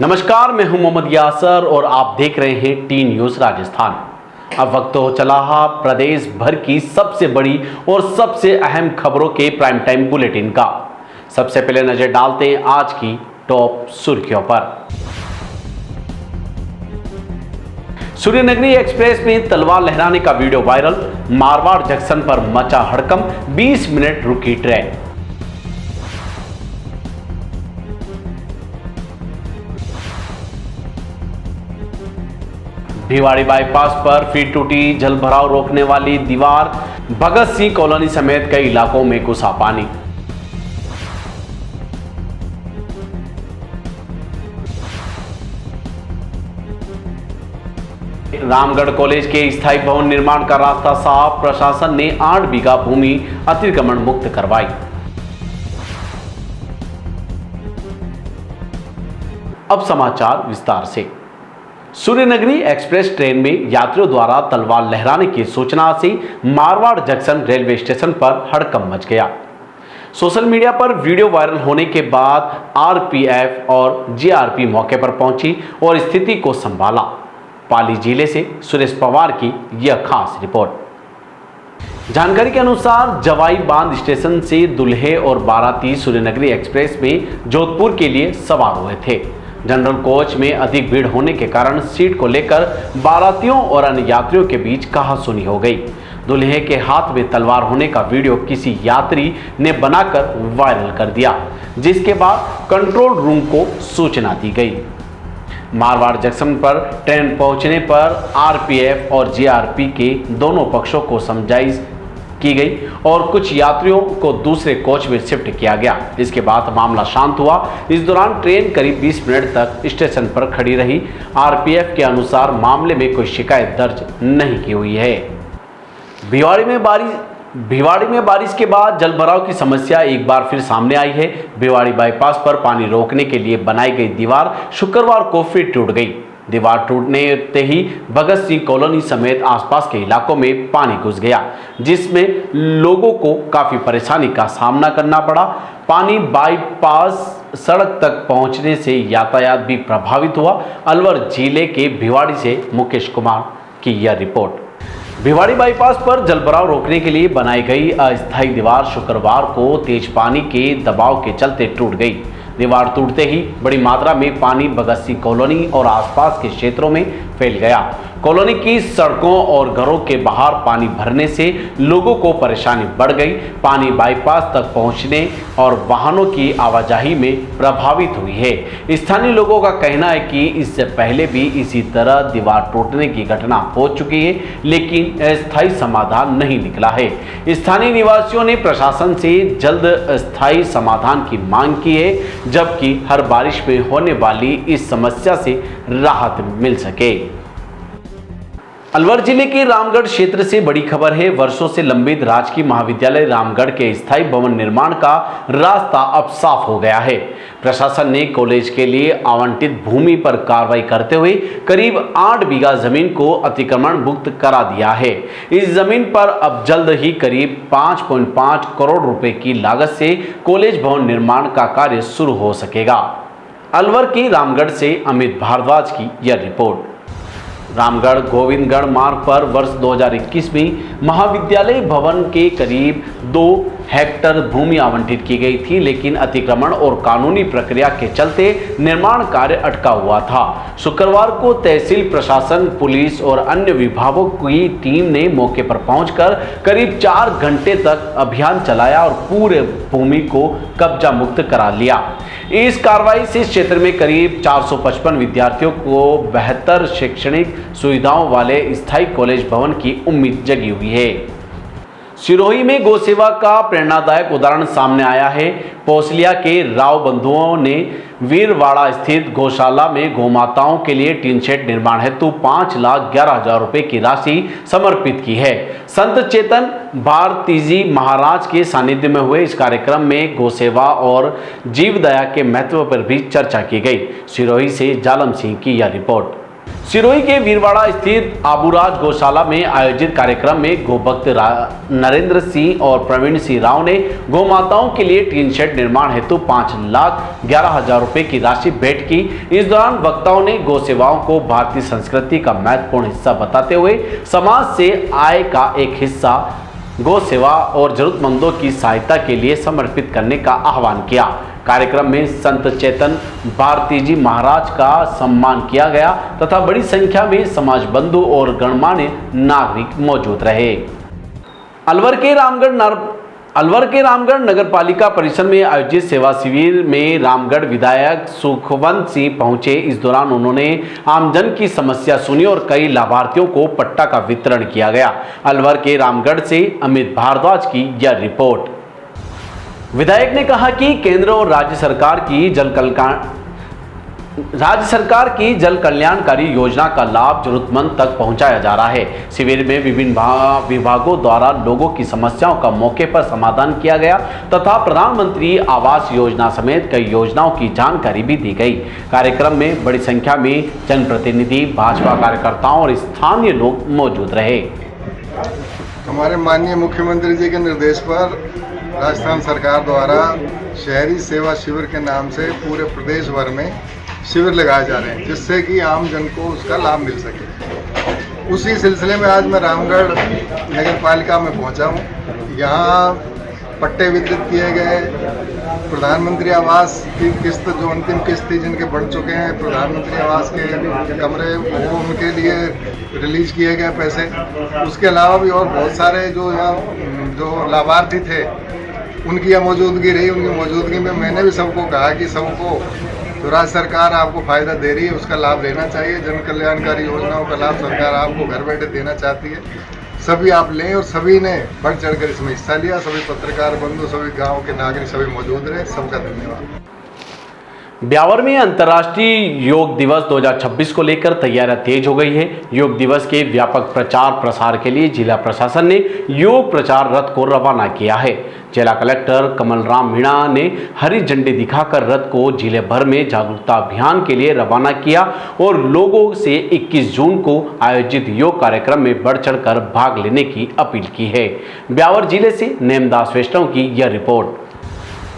नमस्कार, मैं हूं मोहम्मद यासर और आप देख रहे हैं टी न्यूज राजस्थान। अब वक्त हो चला है प्रदेश भर की सबसे बड़ी और सबसे अहम खबरों के प्राइम टाइम बुलेटिन का। सबसे पहले नजर डालते हैं आज की टॉप सुर्खियों पर। सूर्यनगरी एक्सप्रेस में तलवार लहराने का वीडियो वायरल, मारवाड़ जंक्शन पर मचा हड़कंप, 20 मिनट रुकी ट्रेन। भिवाड़ी बाईपास पर फिर टूटी जलभराव रोकने वाली दीवार, भगत सिंह कॉलोनी समेत कई इलाकों में घुसा पानी। रामगढ़ कॉलेज के स्थायी भवन निर्माण का रास्ता साफ, प्रशासन ने 8 बीघा भूमि अतिक्रमण मुक्त करवाई। अब समाचार विस्तार से। सूर्यनगरी एक्सप्रेस ट्रेन में यात्रियों द्वारा तलवार लहराने की सूचना से मारवाड़ जंक्शन रेलवे स्टेशन पर हड़कंप मच गया। सोशल मीडिया पर वीडियो वायरल होने के बाद आरपीएफ और जीआरपी मौके पर पहुंची और स्थिति को संभाला। पाली जिले से सुरेश पवार की यह खास रिपोर्ट। जानकारी के अनुसार जवाई बांध स्टेशन से दूल्हे और बाराती सूर्यनगरी एक्सप्रेस में जोधपुर के लिए सवार हुए थे। जनरल कोच में अधिक भीड़ होने के कारण सीट को लेकर बारातियों और अन्य यात्रियों के बीच कहासुनी हो गई। दूल्हे के हाथ में तलवार होने का वीडियो किसी यात्री ने बनाकर वायरल कर दिया, जिसके बाद कंट्रोल रूम को सूचना दी गई। मारवाड़ जंक्शन पर ट्रेन पहुंचने पर आरपीएफ और जीआरपी के दोनों पक्षों को समझाइश की गई और कुछ यात्रियों को दूसरे कोच में शिफ्ट किया गया। इसके बाद मामला शांत हुआ। इस दौरान ट्रेन करीब 20 मिनट तक स्टेशन पर खड़ी रही। आरपीएफ के अनुसार मामले में कोई शिकायत दर्ज नहीं की हुई है। भिवाड़ी में बारिश के बाद जलभराव की समस्या एक बार फिर सामने आई है। भिवाड़ी बाईपास पर पानी रोकने के लिए बनाई गई दीवार शुक्रवार को फिर टूट गई। दीवार टूटने ते ही भगत सिंह कॉलोनी समेत आसपास के इलाकों में पानी घुस गया, जिसमें लोगों को काफी परेशानी का सामना करना पड़ा। पानी बाईपास सड़क तक पहुंचने से यातायात भी प्रभावित हुआ। अलवर जिले के भिवाड़ी से मुकेश कुमार की यह रिपोर्ट। भिवाड़ी बाईपास पर जलभराव रोकने के लिए बनाई गई अस्थायी दीवार शुक्रवार को तेज पानी के दबाव के चलते टूट गई। दीवार टूटते ही बड़ी मात्रा में पानी भगत सिंह कॉलोनी और आसपास के क्षेत्रों में फैल गया। कॉलोनी की सड़कों और घरों के बाहर पानी भरने से लोगों को परेशानी बढ़ गई। पानी बाईपास तक पहुंचने और वाहनों की आवाजाही में प्रभावित हुई है। स्थानीय लोगों का कहना है कि इससे पहले भी इसी तरह दीवार टूटने की घटना हो चुकी है, लेकिन अस्थायी समाधान नहीं निकला है। स्थानीय निवासियों ने प्रशासन से जल्द अस्थायी समाधान की मांग की है, जबकि हर बारिश में होने वाली इस समस्या से राहत मिल सके। अलवर जिले के रामगढ़ क्षेत्र से बड़ी खबर है। वर्षों से लंबित राजकीय महाविद्यालय रामगढ़ के स्थायी भवन निर्माण का रास्ता अब साफ हो गया है। प्रशासन ने कॉलेज के लिए आवंटित भूमि पर कार्रवाई करते हुए करीब 8 बीघा जमीन को अतिक्रमण मुक्त करा दिया है। इस जमीन पर अब जल्द ही करीब 5.5 करोड़ रुपए की लागत से कॉलेज भवन निर्माण का कार्य शुरू हो सकेगा। अलवर के रामगढ़ से अमित भारद्वाज की यह रिपोर्ट। रामगढ़ गोविंदगढ़ मार्ग पर वर्ष 2021 में महाविद्यालय भवन के करीब 2 हेक्टेयर भूमि आवंटित की गई थी, लेकिन अतिक्रमण और कानूनी प्रक्रिया के चलते निर्माण कार्य अटका हुआ था। शुक्रवार को तहसील प्रशासन, पुलिस और अन्य विभागों की टीम ने मौके पर पहुंचकर करीब 4 घंटे तक अभियान चलाया और पूरे भूमि को कब्जा मुक्त करा लिया। इस कार्रवाई से क्षेत्र में करीब 455 विद्यार्थियों को बेहतर शैक्षणिक सुविधाओं वाले स्थायी कॉलेज भवन की उम्मीद जगी हुई है। सिरोही में गौसेवा का प्रेरणादायक उदाहरण सामने आया है। पोसलिया के राव बंधुओं ने वीरवाड़ा स्थित गौशाला में गौमाताओं के लिए टीन शेड निर्माण हेतु 5,11,000 रुपए की राशि समर्पित की है। संत चेतन भारतीजी महाराज के सानिध्य में हुए इस कार्यक्रम में गौसेवा और जीव दया के महत्व पर भी चर्चा की गई। सिरोही से जालम सिंह की यह रिपोर्ट। सिरोही के वीरवाड़ा स्थित आबूराज गौशाला में आयोजित कार्यक्रम में गोभक्त नरेंद्र सिंह और प्रवीण सिंह राव ने गौमाताओं के लिए टीन शेड निर्माण हेतु 5,11,000 रुपए की राशि भेंट की। इस दौरान वक्ताओं ने गौ सेवाओं को भारतीय संस्कृति का महत्वपूर्ण हिस्सा बताते हुए समाज से आय का एक हिस्सा गौ सेवा और जरूरतमंदों की सहायता के लिए समर्पित करने का आह्वान किया। कार्यक्रम में संत चेतन भारती जी महाराज का सम्मान किया गया तथा बड़ी संख्या में समाज बंधु और गणमान्य नागरिक मौजूद रहे। अलवर के रामगढ़ नगर पालिका परिसर में आयोजित सेवा शिविर में रामगढ़ विधायक सुखवंत सिंह पहुंचे। इस दौरान उन्होंने आमजन की समस्या सुनी और कई लाभार्थियों को पट्टा का वितरण किया गया। अलवर के रामगढ़ से अमित भारद्वाज की यह रिपोर्ट। विधायक ने कहा कि केंद्र और राज्य सरकार की जल कल्याणकारी योजना का लाभ जरूरतमंद तक पहुंचाया जा रहा है। शिविर में विभिन्न विभागों द्वारा लोगों की समस्याओं का मौके पर समाधान किया गया तथा प्रधानमंत्री आवास योजना समेत कई योजनाओं की जानकारी भी दी गई। कार्यक्रम में बड़ी संख्या में जनप्रतिनिधि, भाजपा कार्यकर्ताओं और स्थानीय लोग मौजूद रहे। हमारे माननीय मुख्यमंत्री जी के निर्देश पर राजस्थान सरकार द्वारा शहरी सेवा शिविर के नाम से पूरे प्रदेश भर में शिविर लगाए जा रहे हैं, जिससे कि आम जन को उसका लाभ मिल सके। उसी सिलसिले में आज मैं रामगढ़ नगर पालिका में पहुंचा हूं। यहाँ पट्टे वितरित किए गए, प्रधानमंत्री आवास की किस्त जो अंतिम किस्त थी जिनके बन चुके हैं, प्रधानमंत्री आवास के कमरे वो उनके लिए रिलीज किए गए पैसे। उसके अलावा भी और बहुत सारे जो यहाँ जो लाभार्थी थे उनकी यहाँ मौजूदगी रही। उनकी मौजूदगी में मैंने भी सबको कहा कि सबको तो राज्य सरकार आपको फ़ायदा दे रही है, उसका लाभ लेना चाहिए। जन कल्याणकारी योजनाओं का लाभ सरकार आपको घर बैठे देना चाहती है, सभी आप लें। और सभी ने बढ़ चढ़कर इसमें हिस्सा लिया। सभी पत्रकार बंधु, सभी गांव के नागरिक सभी मौजूद रहे। सबका धन्यवाद। ब्यावर में अंतर्राष्ट्रीय योग दिवस 2026 को लेकर तैयारियां तेज हो गई है। योग दिवस के व्यापक प्रचार प्रसार के लिए जिला प्रशासन ने योग प्रचार रथ को रवाना किया है। जिला कलेक्टर कमल राम मीणा ने हरी झंडी दिखाकर रथ को जिले भर में जागरूकता अभियान के लिए रवाना किया और लोगों से 21 जून को आयोजित योग कार्यक्रम में बढ़ चढ़कर भाग लेने की अपील की है। ब्यावर जिले से नेमदास वैष्णव की यह रिपोर्ट।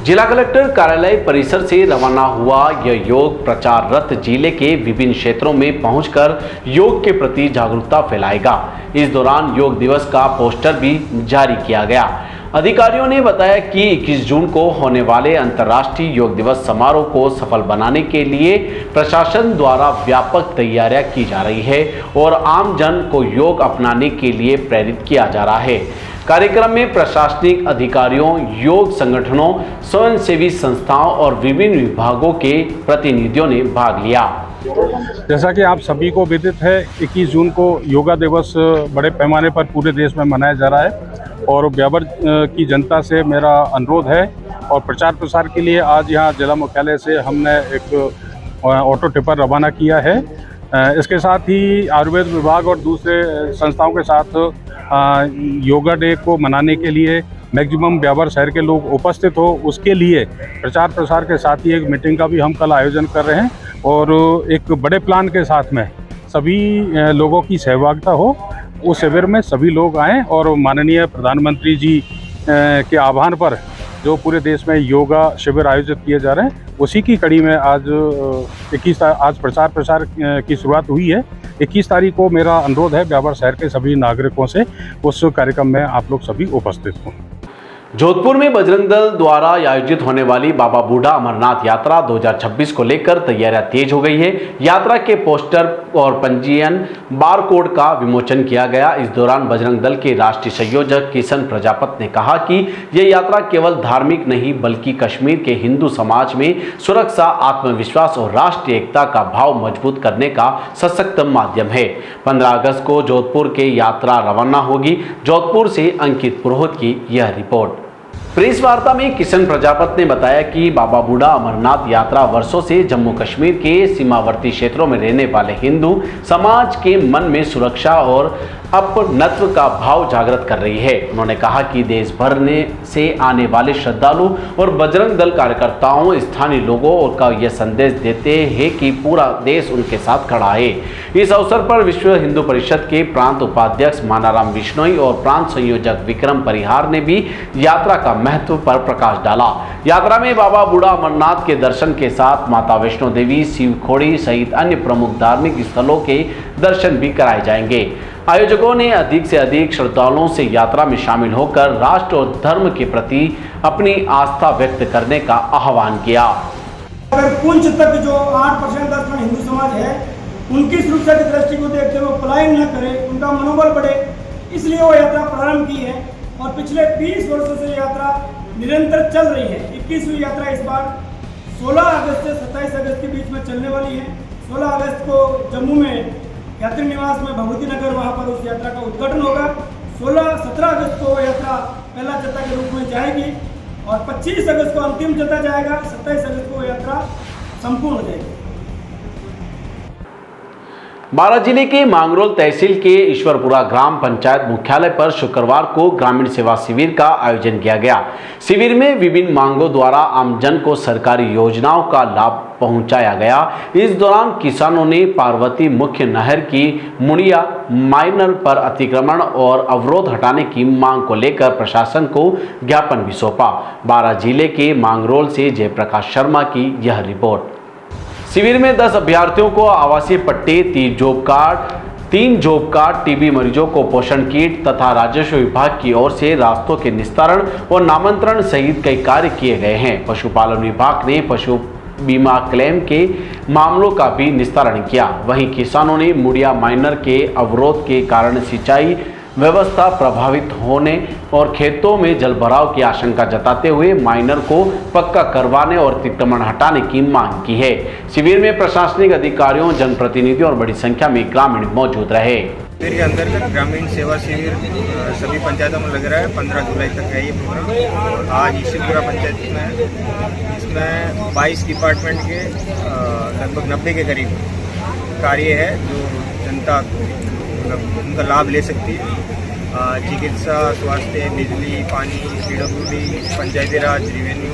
जिला कलेक्टर कार्यालय परिसर से रवाना हुआ यह योग प्रचार रथ जिले के विभिन्न क्षेत्रों में पहुंचकर योग के प्रति जागरूकता फैलाएगा। इस दौरान योग दिवस का पोस्टर भी जारी किया गया। अधिकारियों ने बताया कि 21 जून को होने वाले अंतर्राष्ट्रीय योग दिवस समारोह को सफल बनाने के लिए प्रशासन द्वारा व्यापक तैयारियां की जा रही है और आम जन को योग अपनाने के लिए प्रेरित किया जा रहा है। कार्यक्रम में प्रशासनिक अधिकारियों, योग संगठनों, स्वयंसेवी संस्थाओं और विभिन्न विभागों के प्रतिनिधियों ने भाग लिया। जैसा कि आप सभी को विदित है, 21 जून को योगा दिवस बड़े पैमाने पर पूरे देश में मनाया जा रहा है और ब्यावर की जनता से मेरा अनुरोध है और प्रचार प्रसार के लिए आज यहाँ जिला मुख्यालय से हमने एक ऑटो टिपर रवाना किया है। इसके साथ ही आयुर्वेद विभाग और दूसरे संस्थाओं के साथ योगा डे को मनाने के लिए मैक्सिमम ब्यावर शहर के लोग उपस्थित हो, उसके लिए प्रचार प्रसार के साथ ही एक मीटिंग का भी हम कल आयोजन कर रहे हैं और एक बड़े प्लान के साथ में सभी लोगों की सहभागिता हो। उस शिविर में सभी लोग आएँ और माननीय प्रधानमंत्री जी के आह्वान पर जो पूरे देश में योगा शिविर आयोजित किए जा रहे हैं, उसी की कड़ी में आज प्रचार प्रसार की शुरुआत हुई है। 21 तारीख को मेरा अनुरोध है ब्यावर शहर के सभी नागरिकों से उस कार्यक्रम में आप लोग सभी उपस्थित हों। जोधपुर में बजरंग दल द्वारा आयोजित होने वाली बाबा बूढ़ा अमरनाथ यात्रा 2026 को लेकर तैयारियां तेज हो गई है। यात्रा के पोस्टर और पंजीयन बारकोड का विमोचन किया गया। इस दौरान बजरंग दल के राष्ट्रीय संयोजक किशन प्रजापत ने कहा कि यह यात्रा केवल धार्मिक नहीं बल्कि कश्मीर के हिंदू समाज में सुरक्षा, आत्मविश्वास और राष्ट्रीय एकता का भाव मजबूत करने का सशक्त माध्यम है। 15 अगस्त को जोधपुर के यात्रा रवाना होगी। जोधपुर से अंकित पुरोहित की यह रिपोर्ट। प्रेस वार्ता में किशन प्रजापत ने बताया कि बाबा बूढ़ा अमरनाथ यात्रा वर्षों से जम्मू कश्मीर के सीमावर्ती क्षेत्रों में रहने वाले हिंदू समाज के मन में सुरक्षा और अपनत्व का भाव जागृत कर रही है। उन्होंने कहा कि देश भर से आने वाले श्रद्धालु और बजरंग दल कार्यकर्ताओं स्थानीय लोगों का यह संदेश देते हैं कि पूरा देश उनके साथ खड़ा है। इस अवसर पर विश्व हिंदू परिषद के प्रांत उपाध्यक्ष मानाराम बिश्नोई और प्रांत संयोजक विक्रम परिहार ने भी यात्रा का महत्व पर प्रकाश डाला। यात्रा में बाबा बूढ़ा अमरनाथ के दर्शन के साथ माता वैष्णो देवी, शिव खोड़ी सहित अन्य प्रमुख धार्मिक स्थलों के दर्शन भी कराए जाएंगे। आयोजकों ने अधिक से अधिक श्रद्धालुओं से यात्रा में शामिल होकर राष्ट्र और धर्म के प्रति अपनी आस्था व्यक्त करने का आह्वान किया। अगर पुंछ तक जो 8% दर्शन हिंदू समाज है, उनकी सुरक्षा की दृष्टि को देखते हुए पलायन न करे, उनका मनोबल बढ़े, इसलिए वो यात्रा प्रारंभ की है और पिछले 20 वर्षों से यात्रा निरंतर चल रही है। 21वीं यात्रा इस बार 16 अगस्त से 27 अगस्त के बीच में चलने वाली है। 16 अगस्त को जम्मू में यात्री निवास में भगवती नगर, वहाँ पर उस यात्रा का उद्घाटन होगा। 17 अगस्त को यात्रा पहला जत्था के रूप में जाएगी और 25 अगस्त को अंतिम जत्था जाएगा। 27 अगस्त को यात्रा संपूर्ण हो जाएगी। बारां जिले के मांगरोल तहसील के ईश्वरपुरा ग्राम पंचायत मुख्यालय पर शुक्रवार को ग्रामीण सेवा शिविर का आयोजन किया गया। शिविर में विभिन्न मांगों द्वारा आमजन को सरकारी योजनाओं का लाभ पहुंचाया गया। इस दौरान किसानों ने पार्वती मुख्य नहर की मुड़िया माइनर पर अतिक्रमण और अवरोध हटाने की मांग को लेकर प्रशासन को ज्ञापन भी सौंपा। बारां जिले के मांगरोल से जयप्रकाश शर्मा की यह रिपोर्ट। शिविर में 10 अभ्यर्थियों को आवासीय पट्टे, 3 जॉब कार्ड, टीबी मरीजों को पोषण किट तथा राजस्व विभाग की ओर से रास्तों के निस्तारण और नामांतरण सहित कई कार्य किए गए हैं। पशुपालन विभाग ने पशु बीमा क्लेम के मामलों का भी निस्तारण किया। वहीं किसानों ने मुड़िया माइनर के अवरोध के कारण सिंचाई व्यवस्था प्रभावित होने और खेतों में जलभराव की आशंका जताते हुए माइनर को पक्का करवाने और अतिक्रमण हटाने की मांग की है। शिविर में प्रशासनिक अधिकारियों, जनप्रतिनिधियों और बड़ी संख्या में ग्रामीण मौजूद रहे। शिविर के अंतर्गत ग्रामीण सेवा शिविर सभी पंचायतों में लग रहा है। 15 जुलाई तक है ये प्रोग्राम। आज ईश्वरपुरा पंचायत में है। इसमें 22 डिपार्टमेंट के लगभग 90 के करीब कार्य है जो जनता उनका लाभ ले सकती है। चिकित्सा, स्वास्थ्य, बिजली, पानी, पीडब्ल्यूडी, पंचायती राज, रेवेन्यू,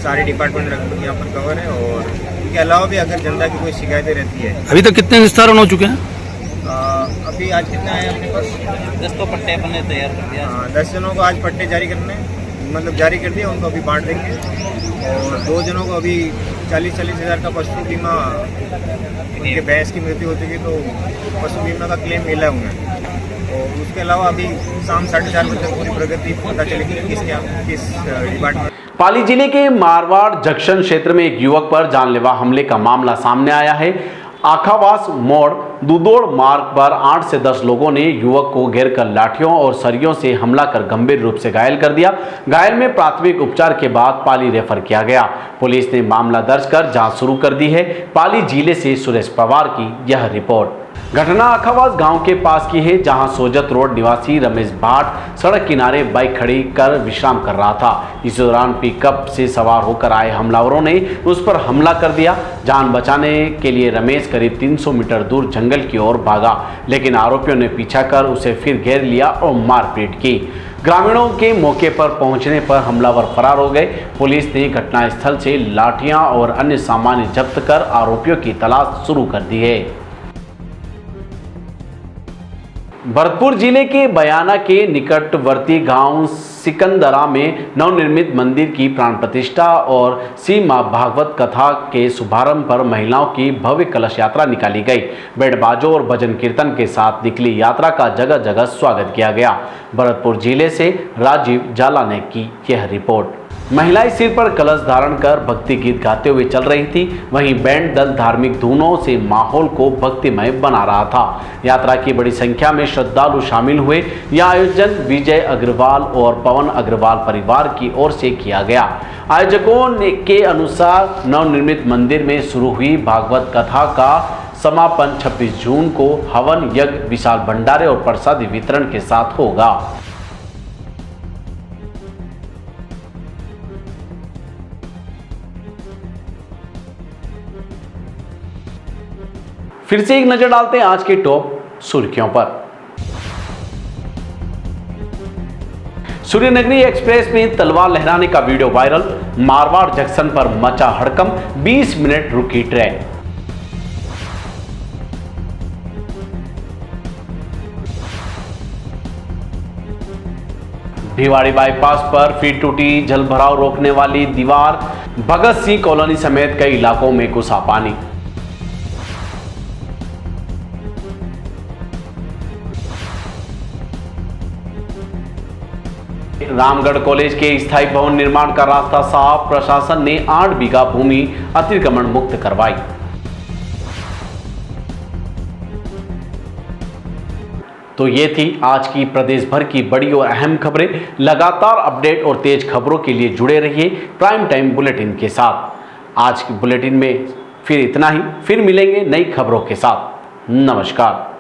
सारे डिपार्टमेंट लगभग यहाँ पर कवर है। और इनके अलावा भी अगर जनता की कोई शिकायतें रहती है। अभी तक कितने निस्तारण हो चुके हैं? अभी आज कितना है अपने पास? 10 तो पट्टे अपने तैयार कर दिया। 10 जनों को आज पट्टे जारी करने, मतलब जारी कर दिया, उनको अभी बांट देंगे। और 2 जनों को अभी 40-40 हज़ार का पशु बीमा, उनके भैंस की मृत्यु हो चुकी तो पशु बीमा का क्लेम मिला उन्हें। और उसके अलावा अभी शाम 4:30 बजे तक पूरी प्रगति पता चलेगी किस डिपार्टमेंट। पाली जिले के मारवाड़ जंक्शन क्षेत्र में एक युवक पर जानलेवा हमले का मामला सामने आया है। आखावास मोड़ दुदोड़ मार्ग पर 8 से 10 लोगों ने युवक को घेरकर लाठियों और सरियों से हमला कर गंभीर रूप से घायल कर दिया। घायल में प्राथमिक उपचार के बाद पाली रेफर किया गया। पुलिस ने मामला दर्ज कर जांच शुरू कर दी है। पाली जिले से सुरेश पवार की यह रिपोर्ट। घटना आखावास गांव के पास की है, जहां सोजत रोड निवासी रमेश भाट सड़क किनारे बाइक खड़ी कर विश्राम कर रहा था। इस दौरान पिकअप से सवार होकर आए हमलावरों ने उस पर हमला कर दिया। जान बचाने के लिए रमेश करीब 300 मीटर दूर जंगल की ओर भागा, लेकिन आरोपियों ने पीछा कर उसे फिर घेर लिया और मारपीट की। ग्रामीणों के मौके पर पहुंचने पर हमलावर फरार हो गए। पुलिस ने घटनास्थल से लाठियां और अन्य सामान जब्त कर आरोपियों की तलाश शुरू कर दी है। भरतपुर जिले के बयाना के निकटवर्ती गांव सिकंदरा में नवनिर्मित मंदिर की प्राण प्रतिष्ठा और श्री मां भागवत कथा के शुभारंभ पर महिलाओं की भव्य कलश यात्रा निकाली गई। बैंड बाजों और भजन कीर्तन के साथ निकली यात्रा का जगह जगह स्वागत किया गया। भरतपुर जिले से राजीव जाला ने की यह रिपोर्ट। महिलाएं सिर पर कलश धारण कर भक्ति गीत गाते हुए चल रही थी। वहीं बैंड दल धार्मिक धुनों से माहौल को भक्तिमय बना रहा था। यात्रा की बड़ी संख्या में श्रद्धालु शामिल हुए। यह आयोजन विजय अग्रवाल और पवन अग्रवाल परिवार की ओर से किया गया। आयोजकों के अनुसार नवनिर्मित मंदिर में शुरू हुई भागवत कथा का समापन 26 जून को हवन यज्ञ, विशाल भंडारे और प्रसादी वितरण के साथ होगा। फिर से एक नजर डालते हैं आज के टॉप सुर्खियों पर। सूर्यनगरी एक्सप्रेस में तलवार लहराने का वीडियो वायरल, मारवाड़ जंक्शन पर मचा हड़कंप, 20 मिनट रुकी ट्रेन। भिवाड़ी बाईपास पर फिर टूटी जलभराव रोकने वाली दीवार, भगत सिंह कॉलोनी समेत कई इलाकों में घुसा पानी। रामगढ़ कॉलेज के स्थायी भवन निर्माण का रास्ता साफ, प्रशासन ने 8 बीघा भूमि अतिक्रमण मुक्त करवाई। तो ये थी आज की प्रदेश भर की बड़ी और अहम खबरें। लगातार अपडेट और तेज खबरों के लिए जुड़े रहिए प्राइम टाइम बुलेटिन के साथ। आज की बुलेटिन में फिर इतना ही, फिर मिलेंगे नई खबरों के साथ। नमस्कार।